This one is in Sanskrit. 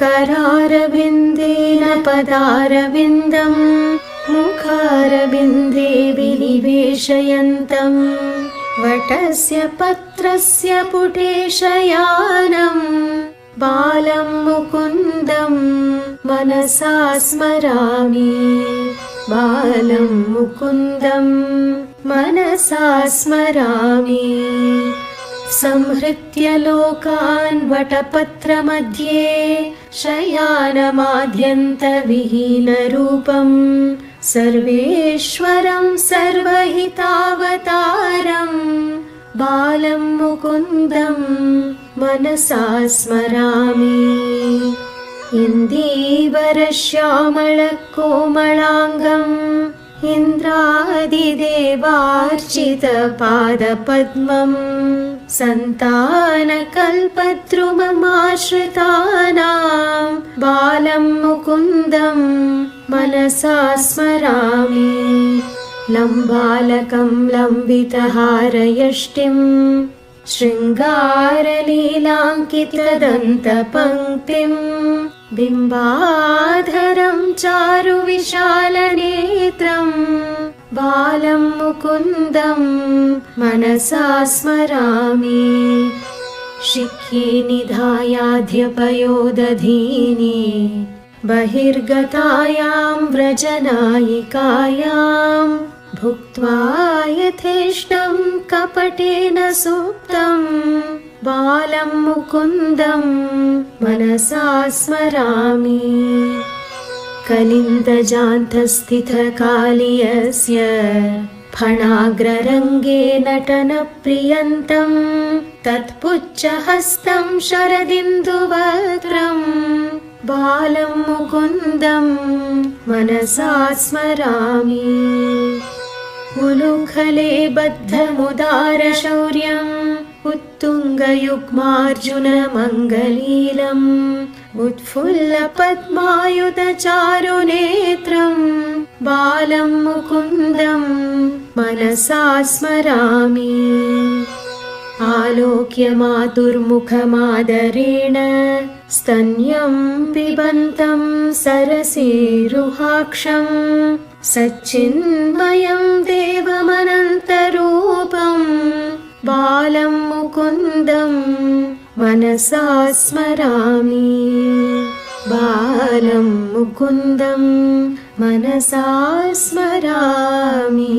करारविन्देन पदारविन्दं मुखारविन्दे विनिवेशयन्तं वटस्य पत्रस्य पुटेशयानं बालं मुकुन्दं मनसा स्मरामि बालं मुकुन्दं मनसा स्मरामि संहृत्य लोकान् वटपत्रमध्ये शयानमाद्यन्तविहीनरूपं सर्वेश्वरं सर्वहितावतारं बालं मुकुन्दं मनसा स्मरामि इन्दीवरश्यामलकोमलाङ्गम् इन्द्रादिदेवार्चितपादपद्मं सन्तानकल्पद्रुममाश्रितानां बालं मुकुन्दं मनसा स्मरामि लम्बालकं लम्बितहारयष्टिं शृङ्गारलीलाङ्कितदन्तपङ्क्तिं बिम्बाधरं चारुविशालनेत्रं बालं मुकुन्दं मनसा स्मरामि शिखी निधायाध्यपयोदधीनि बहिर्गतायां व्रजनायिकायां भुक्त्वा यथेष्टं कपटेन सुप्तं बालं मुकुन्दं मनसा स्मरामि कलिन्दजान्तस्थितकालियस्य फणाग्ररङ्गे नटनप्रियन्तं तत्पुच्छहस्तं शरदिन्दुवक्त्रं बालं मुकुन्दं मनसा स्मरामि उलुखले बद्धमुदारशौर्यम् उत्तुङ्गयुग्मार्जुनमङ्गलीलम् उत्फुल्लपद्मायुधचारुनेत्रं बालं मुकुन्दं मनसा स्मरामि आलोक्य मातुर्मुखमादरेण स्तन्यं पिबन्तं सरसीरुहाक्षं सच्चिन्मयं देवमनन्तरूपं बालं मुकुन्दं मनसा स्मरामि बालं मुकुन्दं मनसा स्मरामि।